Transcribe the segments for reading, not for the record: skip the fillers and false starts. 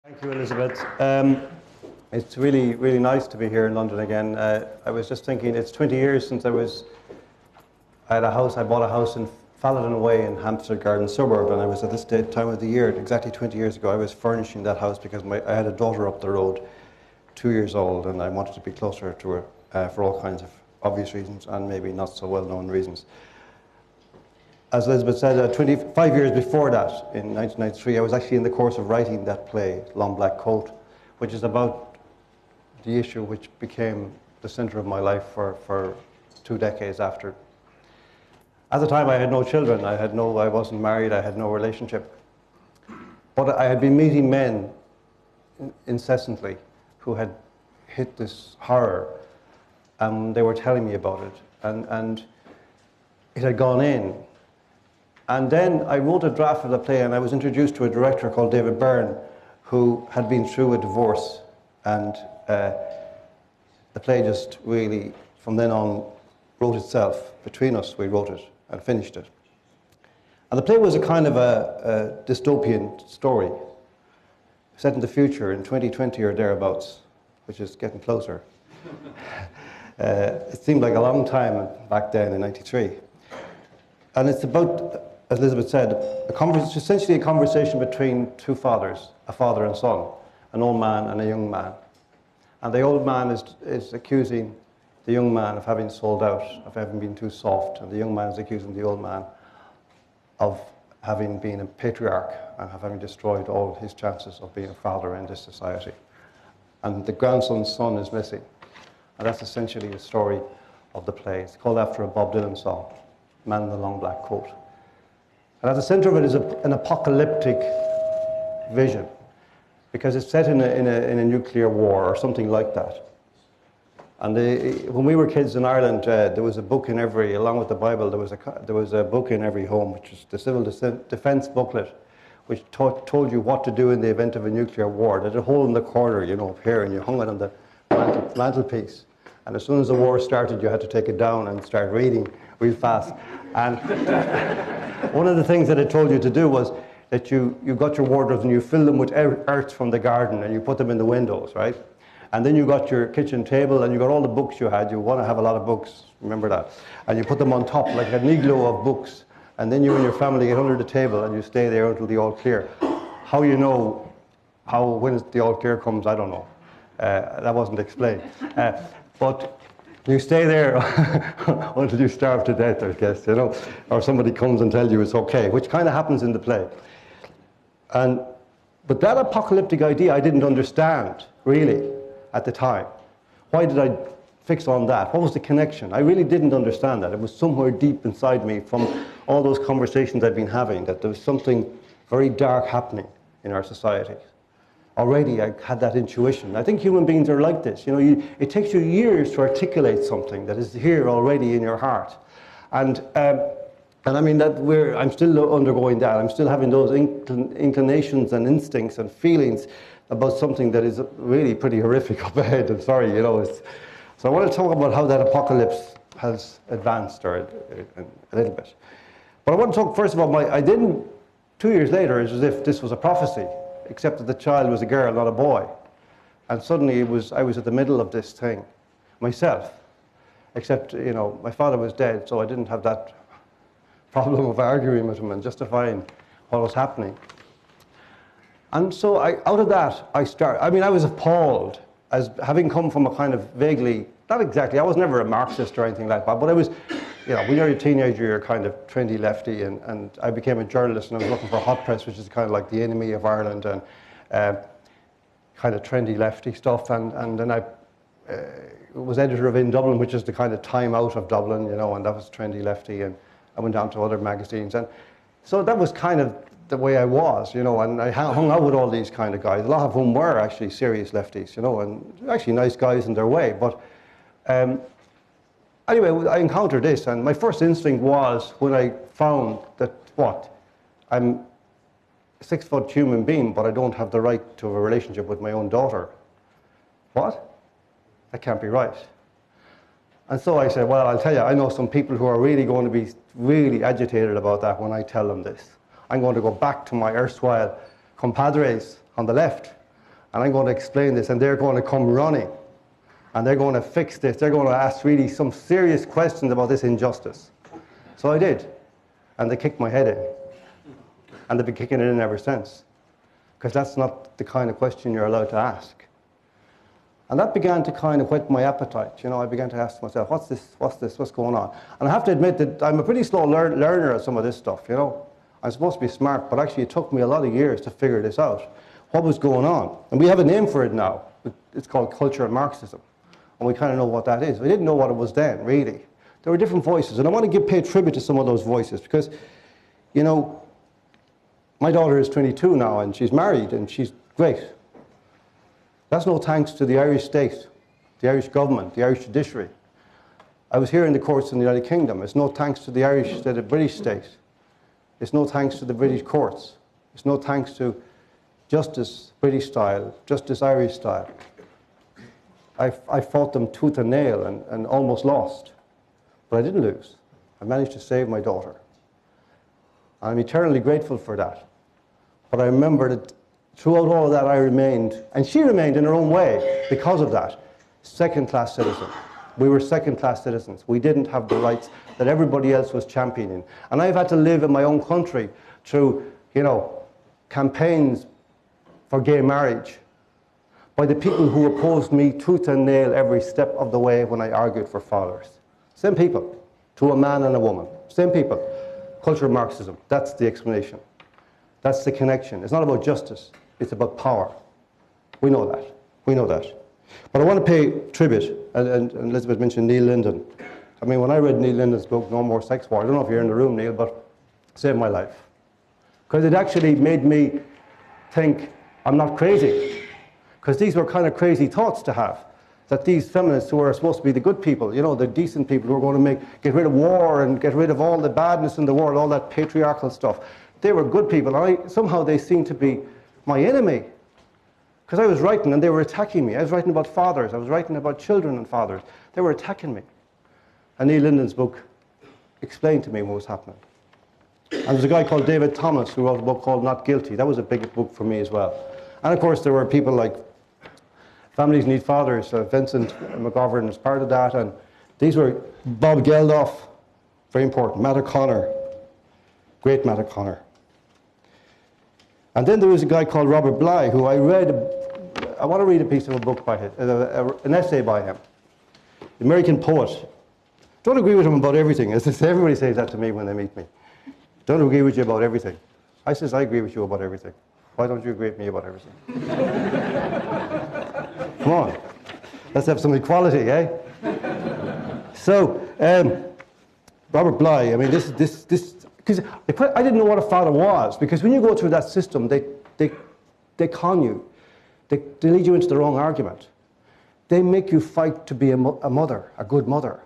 Thank you, Elizabeth. It's really, really nice to be here in London again. I was just thinking, it's 20 years since I bought a house in Falladon Way in Hampstead Garden suburb, and I was at this time of the year, exactly 20 years ago, I was furnishing that house because I had a daughter up the road, 2 years old, and I wanted to be closer to her for all kinds of obvious reasons and maybe not so well-known reasons. As Elizabeth said, 25 years before that, in 1993, I was actually in the course of writing that play, Long Black Coat, which is about the issue which became the centre of my life for 2 decades after. At the time, I had no children. I wasn't married. I had no relationship. But I had been meeting men incessantly who had hit this horror, and they were telling me about it, and it had gone in. And then I wrote a draft of the play, and I was introduced to a director called David Byrne, who had been through a divorce, and the play just really, from then on, wrote itself. Between us, we wrote it and finished it. And the play was a kind of a dystopian story, set in the future, in 2020 or thereabouts, which is getting closer. It seemed like a long time back then in '93. And it's about, as Elizabeth said, essentially a conversation between two fathers, a father and son, an old man and a young man. And the old man is accusing the young man of having sold out, of having been too soft, and the young man is accusing the old man of having been a patriarch and of having destroyed all his chances of being a father in this society. And the grandson's son is missing. And that's essentially the story of the play. It's called after a Bob Dylan song, Man in the Long Black Coat. And at the center of it is an apocalyptic vision, because it's set in a nuclear war or something like that. And when we were kids in Ireland, there was a book in along with the Bible, there was a book in every home, which was the Civil Defense booklet, which told you what to do in the event of a nuclear war. There's a hole in the corner, up here, and you hung it on the mantelpiece. And as soon as the war started, you had to take it down and start reading real fast. And one of the things that it told you to do was that you got your wardrobes and you filled them with earth from the garden and you put them in the windows, right? And then you got your kitchen table and you got all the books you had. You want to have a lot of books, remember that. And you put them on top like an igloo of books. And then you and your family get under the table and you stay there until the all clear. How you know when the all clear comes, I don't know. That wasn't explained. But you stay there until you starve to death, I guess, or somebody comes and tells you it's okay, which kind of happens in the play. But that apocalyptic idea I didn't understand, really, at the time. Why did I fix on that? What was the connection? I really didn't understand that. It was somewhere deep inside me from all those conversations I'd been having, that there was something very dark happening in our society. Already I had that intuition. I think human beings are like this. It takes you years to articulate something that is here already in your heart. And I mean I'm still undergoing that. I'm still having those inclinations and instincts and feelings about something that is really pretty horrific up ahead. I'm sorry, So I want to talk about how that apocalypse has advanced a little bit. But I want to talk first of all, 2 years later, it's as if this was a prophecy, except that the child was a girl, not a boy. And suddenly I was at the middle of this thing, myself. Except, my father was dead, so I didn't have that problem of arguing with him and justifying what was happening. And so out of that, I was appalled, as having come from a kind of vaguely, not exactly, I was never a Marxist or anything like that, but I was, when you're a teenager, you're kind of trendy lefty, and I became a journalist, and I was looking for Hot Press, which is kind of like the enemy of Ireland, and kind of trendy lefty stuff, and then I was editor of In Dublin, which is the kind of Time Out of Dublin, and that was trendy lefty, and I went down to other magazines, and so that was kind of the way I was, and I hung out with all these kind of guys, a lot of whom were actually serious lefties, and actually nice guys in their way, but anyway, I encountered this, and my first instinct was, when I found that, I'm a 6-foot human being, but I don't have the right to a relationship with my own daughter. What? That can't be right. And so I said, well, I'll tell you, I know some people who are really going to be really agitated about that when I tell them this. I'm going to go back to my erstwhile compadres on the left, and I'm going to explain this, and they're going to come running, and they're going to fix this. They're going to ask really some serious questions about this injustice. So I did, and they kicked my head in, and they've been kicking it in ever since, because that's not the kind of question you're allowed to ask. And that began to kind of whet my appetite. You know, I began to ask myself, what's this, what's going on? And I have to admit that I'm a pretty slow learner of some of this stuff, you know. I'm supposed to be smart, but actually it took me a lot of years to figure this out. What was going on? And we have a name for it now. It's called cultural Marxism. And we kind of know what that is. We didn't know what it was then, really. There were different voices. And I want to pay tribute to some of those voices because, you know, my daughter is 22 now and she's married and she's great. That's no thanks to the Irish state, the Irish government, the Irish judiciary. I was here in the courts in the United Kingdom. It's no thanks to the Irish, the British state. It's no thanks to the British courts. It's no thanks to justice British style, justice Irish style. I fought them tooth and nail and almost lost. But I didn't lose. I managed to save my daughter. I'm eternally grateful for that. But I remember that throughout all of that I remained, and she remained in her own way because of that, second-class citizen. We were second-class citizens. We didn't have the rights that everybody else was championing. And I've had to live in my own country through, you know, campaigns for gay marriage by the people who opposed me tooth and nail every step of the way when I argued for fathers. Same people, to a man and a woman. Same people. Cultural Marxism, that's the explanation. That's the connection. It's not about justice, it's about power. We know that. We know that. But I want to pay tribute, and Elizabeth mentioned Neil Linden. I mean, when I read Neil Linden's book, No More Sex War, I don't know if you're in the room, Neil, but it saved my life. Because it actually made me think I'm not crazy. Because these were kind of crazy thoughts to have. That these feminists who are supposed to be the good people, you know, the decent people who are going to get rid of war and get rid of all the badness in the world, all that patriarchal stuff, they were good people. And somehow they seemed to be my enemy. Because I was writing and they were attacking me. I was writing about fathers. I was writing about children and fathers. They were attacking me. And Neil Linden's book explained to me what was happening. And there's a guy called David Thomas who wrote a book called Not Guilty. That was a big book for me as well. And of course there were people like Families Need Fathers. Vincent McGovern was part of that. And these were Bob Geldof, very important. Matt O'Connor, great Matt O'Connor. And then there was a guy called Robert Bly, who I want to read a piece of a book by him, an essay by him. The American poet. Don't agree with him about everything. Everybody says that to me when they meet me. Don't agree with you about everything. I says, I agree with you about everything. Why don't you agree with me about everything? Come on. Let's have some equality, eh? So, Robert Bly, I mean, this, because I didn't know what a father was, because when you go through that system, they con you. They lead you into the wrong argument. They make you fight to be a mother, a good mother.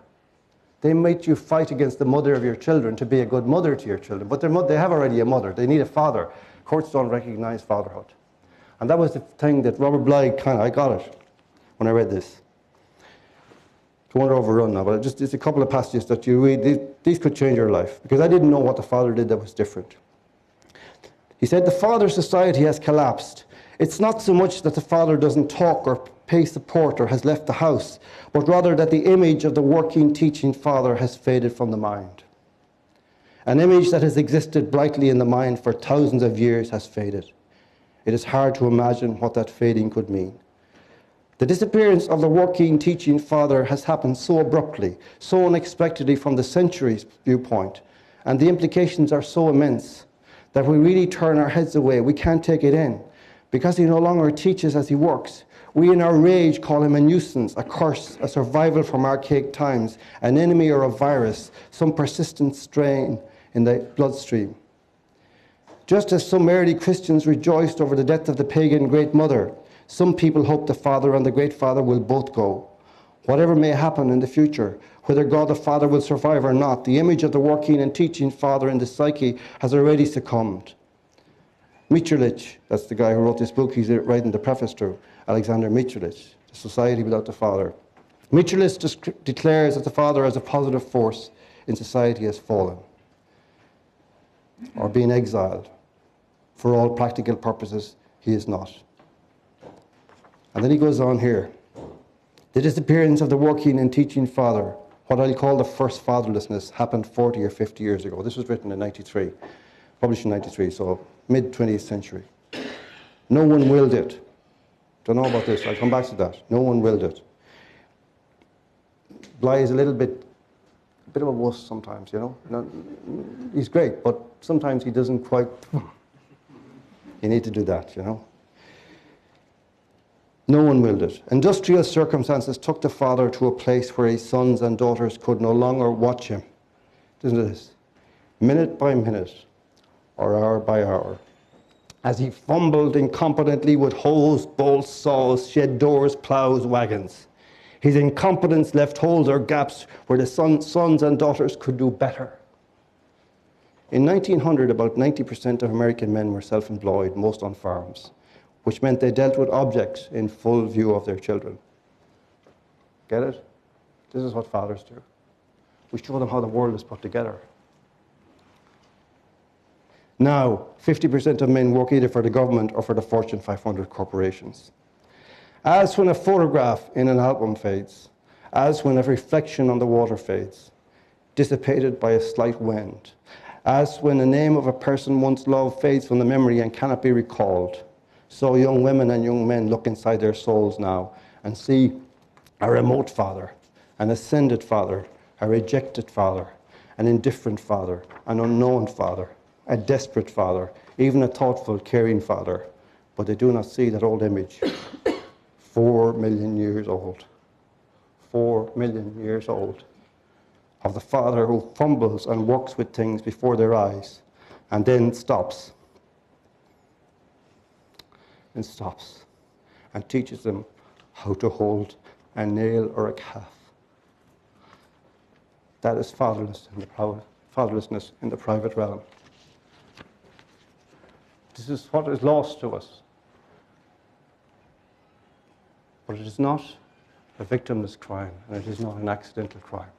They make you fight against the mother of your children to be a good mother to your children. But they have already a mother. They need a father. Courts don't recognize fatherhood. And that was the thing that Robert Bly I got it when I read this. I won't overrun now, but it's a couple of passages that you read. These could change your life, because I didn't know what the father did that was different. He said, the father society has collapsed. It's not so much that the father doesn't talk or pay support or has left the house, but rather that the image of the working, teaching father has faded from the mind. An image that has existed brightly in the mind for thousands of years has faded. It is hard to imagine what that fading could mean. The disappearance of the working, teaching father has happened so abruptly, so unexpectedly from the century's viewpoint, and the implications are so immense that we really turn our heads away. We can't take it in, because he no longer teaches as he works. We in our rage call him a nuisance, a curse, a survival from archaic times, an enemy or a virus, some persistent strain in the bloodstream. Just as some early Christians rejoiced over the death of the pagan Great Mother, some people hope the Father and the Great Father will both go. Whatever may happen in the future, whether God the Father will survive or not, the image of the working and teaching Father in the psyche has already succumbed. Mitscherlich, that's the guy who wrote this book, he's writing the preface to, Alexander Mitscherlich, The Society Without the Father. Mitscherlich declares that the Father as a positive force in society has fallen, or been exiled. For all practical purposes, he is not. And then he goes on here. The disappearance of the working and teaching father, what I'll call the first fatherlessness, happened 40 or 50 years ago. This was written in 93, published in 93, so mid-20th century. No one willed it. Don't know about this, I'll come back to that. No one willed it. Bligh is a bit of a wuss sometimes, you know. He's great, but sometimes he doesn't quite. You need to do that, you know. No one willed it. Industrial circumstances took the father to a place where his sons and daughters could no longer watch him. Listen to this. Minute by minute, or hour by hour, as he fumbled incompetently with hoes, bolts, saws, shed doors, ploughs, wagons. His incompetence left holes or gaps where the sons and daughters could do better. In 1900, about 90% of American men were self-employed, most on farms, which meant they dealt with objects in full view of their children. Get it? This is what fathers do. We show them how the world is put together. Now, 50% of men work either for the government or for the Fortune 500 corporations. As when a photograph in an album fades, as when a reflection on the water fades, dissipated by a slight wind, as when the name of a person once loved fades from the memory and cannot be recalled, so young women and young men look inside their souls now and see a remote father, an ascended father, a rejected father, an indifferent father, an unknown father, a desperate father, even a thoughtful, caring father, but they do not see that old image. 4 million years old. 4 million years old. Of the father who fumbles and works with things before their eyes and then stops. And stops. And teaches them how to hold a nail or a calf. That is fatherlessness in the private realm. This is what is lost to us. But it is not a victimless crime, and it is not an accidental crime.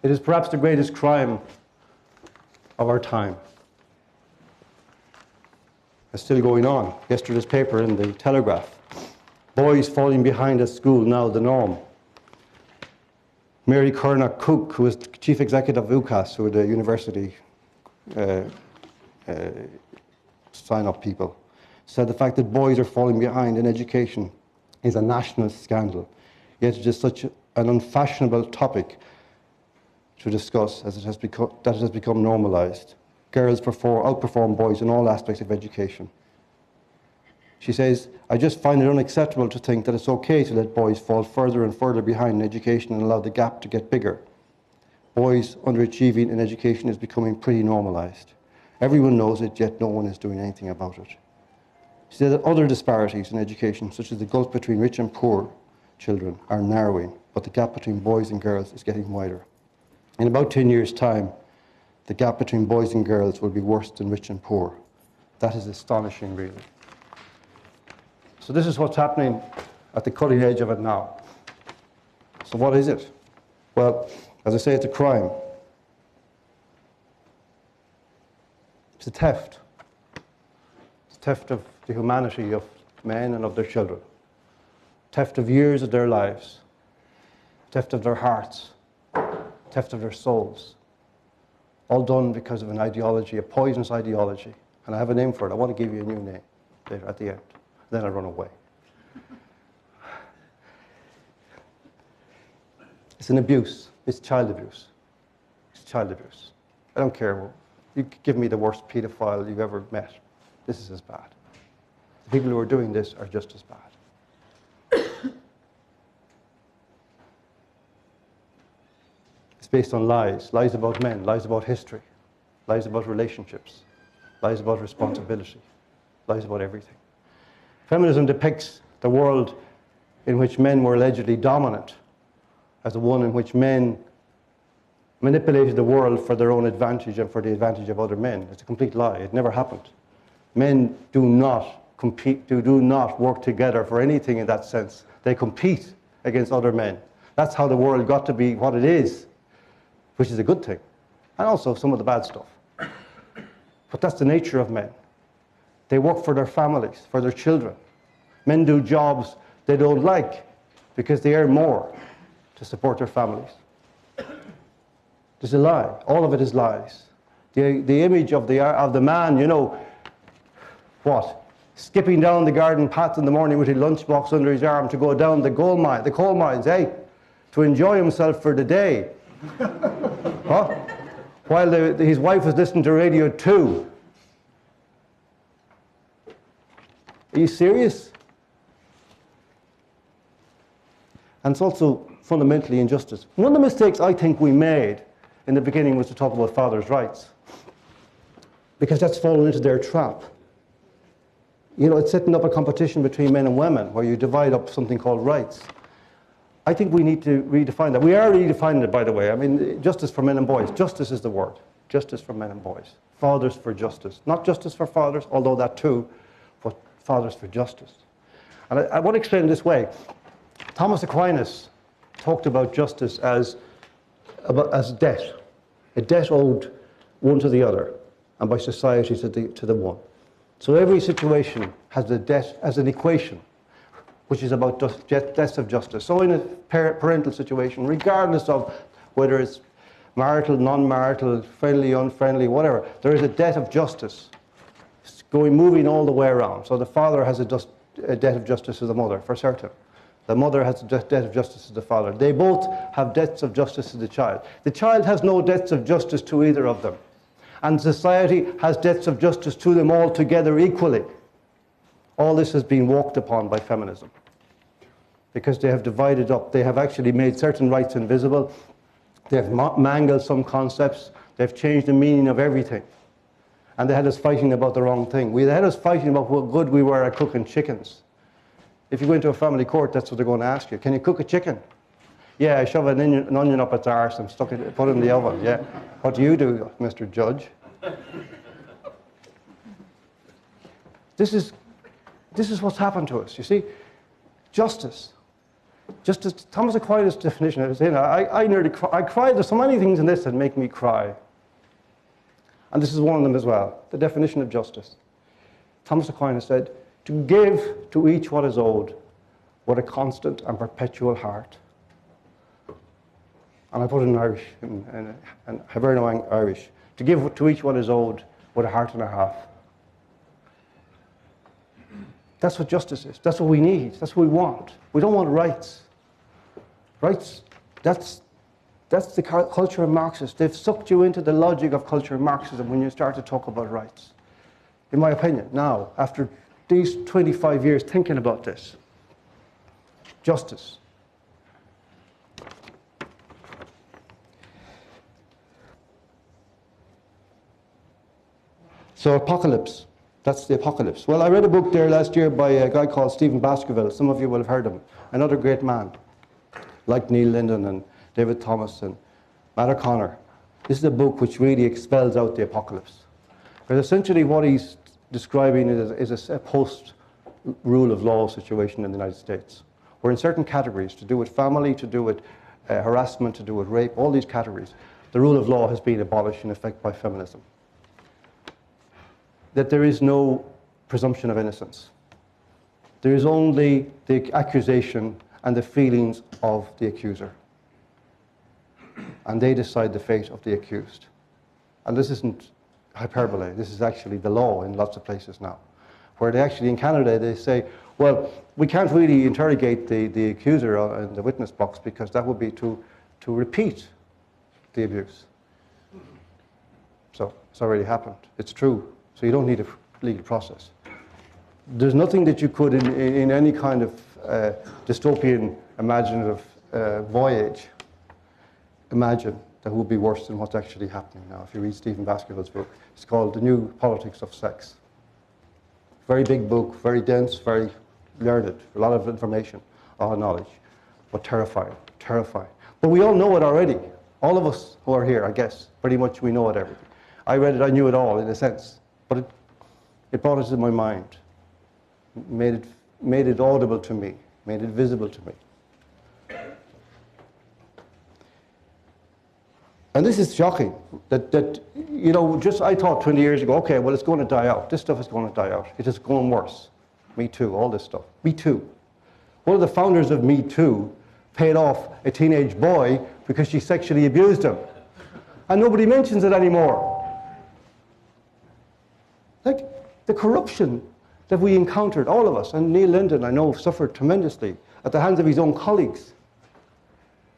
It is perhaps the greatest crime of our time. It's still going on. Yesterday's paper in the Telegraph. Boys falling behind at school, now the norm. Mary Kernock Cook, who is chief executive of UCAS, who are the university sign-up people, said the fact that boys are falling behind in education is a national scandal. Yet it is such an unfashionable topic to discuss as it has become normalized. Girls outperform boys in all aspects of education. She says, I just find it unacceptable to think that it's okay to let boys fall further and further behind in education and allow the gap to get bigger. Boys underachieving in education is becoming pretty normalized. Everyone knows it, yet no one is doing anything about it. She said that other disparities in education, such as the gulf between rich and poor children, are narrowing, but the gap between boys and girls is getting wider. In about 10 years' time, the gap between boys and girls will be worse than rich and poor. That is astonishing, really. So this is what's happening at the cutting edge of it now. So what is it? Well, as I say, it's a crime. It's a theft. It's a theft of the humanity of men and of their children. Theft of years of their lives. Theft of their hearts. Theft of their souls. All done because of an ideology, a poisonous ideology. And I have a name for it. I want to give you a new name later at the end. Then I run away. It's an abuse. It's child abuse. It's child abuse. I don't care. You give me the worst paedophile you've ever met. This is as bad. The people who are doing this are just as bad. It's based on lies. Lies about men, lies about history, lies about relationships, lies about responsibility, lies about everything. Feminism depicts the world in which men were allegedly dominant as the one in which men manipulated the world for their own advantage and for the advantage of other men. It's a complete lie. It never happened. Men do not compete, do not work together for anything in that sense. They compete against other men. That's how the world got to be what it is, which is a good thing, and also some of the bad stuff. But that's the nature of men. They work for their families, for their children. Men do jobs they don't like because they earn more to support their families. There's a lie. All of it is lies. The image of the man, you know, what? Skipping down the garden path in the morning with his lunchbox under his arm to go down the coal mines, eh? To enjoy himself for the day. Huh? While his wife was listening to Radio 2. Are you serious? And it's also fundamentally injustice. One of the mistakes I think we made in the beginning was to talk about fathers' rights, because that's fallen into their trap. You know, it's setting up a competition between men and women where you divide up something called rights. I think we need to redefine that. We are redefining it, by the way. I mean, justice for men and boys. Justice is the word. Justice for men and boys. Fathers for justice. Not justice for fathers, although that too, but fathers for justice. And I want to explain it this way. Thomas Aquinas talked about justice as debt. A debt owed one to the other, and by society to the one. So every situation has the debt as an equation, which is about debts of justice. So in a parental situation, regardless of whether it's marital, non-marital, friendly, unfriendly, whatever, there is a debt of justice moving all the way around. So the father has a debt of justice to the mother, for certain. The mother has a debt of justice to the father. They both have debts of justice to the child. The child has no debts of justice to either of them. And society has debts of justice to them all together equally. All this has been walked upon by feminism, because they have divided up. They have actually made certain rights invisible. They have mangled some concepts. They've changed the meaning of everything. And they had us fighting about the wrong thing. They had us fighting about what good we were at cooking chickens. If you go into a family court, that's what they're going to ask you. Can you cook a chicken? Yeah, I shove an onion up its arse and put it in the oven. Yeah. What do you do, Mr. Judge? This is what's happened to us, you see. Justice. Justice, Thomas Aquinas' definition of it, I cried. There's so many things in this that make me cry. And this is one of them as well, the definition of justice. Thomas Aquinas said, to give to each what is owed with a constant and perpetual heart. And I put it in Irish, in Hiberno Irish. To give to each what is owed with a heart and a half. That's what justice is. That's what we need. That's what we want. We don't want rights. Rights, that's the culture of Marxists. They've sucked you into the logic of culture of Marxism when you start to talk about rights. In my opinion, now, after these 25 years thinking about this, justice. So apocalypse, that's the apocalypse. Well, I read a book there last year by a guy called Stephen Baskerville. Some of you will have heard of him. Another great man, like Neil Linden and David Thomas and Matt O'Connor. This is a book which really expels out the apocalypse. But essentially what he's describing is a post-rule of law situation in the United States, where in certain categories, to do with family, to do with harassment, to do with rape, all these categories, the rule of law has been abolished in effect by feminism. That there is no presumption of innocence. There is only the accusation and the feelings of the accuser. And they decide the fate of the accused. And this isn't hyperbole, this is actually the law in lots of places now. Where they actually, in Canada, they say, well, we can't really interrogate the accuser in the witness box because that would be to repeat the abuse. So it's already happened, it's true. So you don't need a legal process. There's nothing that you could, in any kind of dystopian imaginative voyage, imagine that would be worse than what's actually happening now. If you read Stephen Baskerville's book, it's called The New Politics of Sex. Very big book, very dense, very learned, a lot of information, a lot of knowledge, but terrifying, terrifying. But we all know it already. All of us who are here, I guess, pretty much we know it everything. I read it, I knew it all in a sense. But it brought it to my mind, made it audible to me, made it visible to me. And this is shocking, that you know, just I thought 20 years ago, okay, well, it's going to die out. This stuff is going to die out. It is going worse. Me Too, all this stuff. Me Too. One of the founders of Me Too paid off a teenage boy because she sexually abused him. And nobody mentions it anymore. Like, the corruption that we encountered, all of us, and Neil Linden, I know, suffered tremendously at the hands of his own colleagues,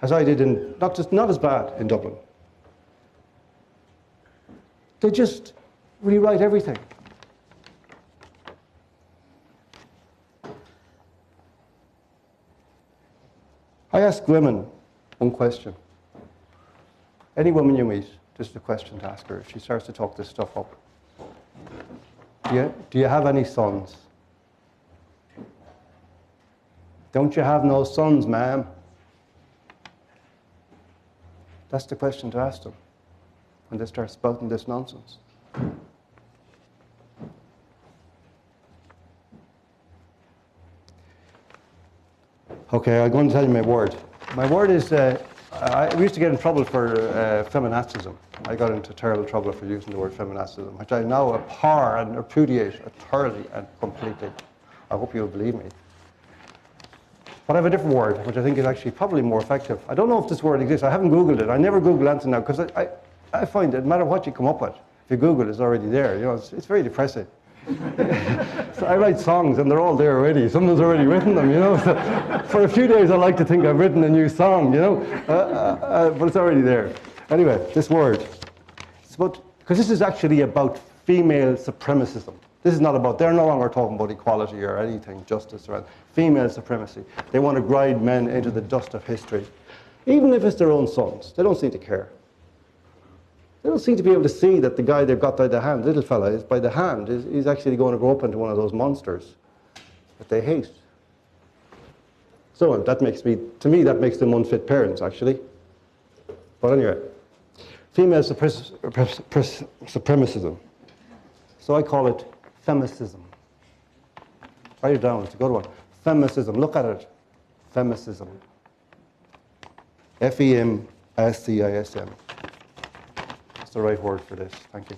as I did in, not as bad in Dublin. They just rewrite everything. I ask women one question. Any woman you meet, this is a question to ask her if she starts to talk this stuff up. Do you have any sons? Don't you have no sons, ma'am? That's the question to ask them when they start spouting this nonsense. Okay, I'm going to tell you my word. My word is, we used to get in trouble for feminacism. I got into terrible trouble for using the word feminacism, which I now abhor and repudiate thoroughly and completely. I hope you'll believe me. But I have a different word, which I think is actually probably more effective. I don't know if this word exists. I haven't Googled it. I never Google anything now, because I find that no matter what you come up with, if you Google it, it's already there. You know, it's very depressing. So I write songs, and they're all there already. Someone's already written them, you know. So for a few days, I like to think I've written a new song, you know, but it's already there. Anyway, this word, it's about, because this is actually about female supremacism. This is not about, they're no longer talking about equality or anything, justice or female supremacy. They want to grind men into the dust of history. Even if it's their own sons, they don't seem to care. They don't seem to be able to see that the guy they've got by the hand, little fella, is by the hand, is actually going to grow up into one of those monsters that they hate. So that makes me, to me, that makes them unfit parents, actually. But anyway, female supremacism. So I call it femicism. Write it down, it's a good one. Femicism, look at it. Femicism. F-E-M-S-C-I-S-M. That's the right word for this. Thank you.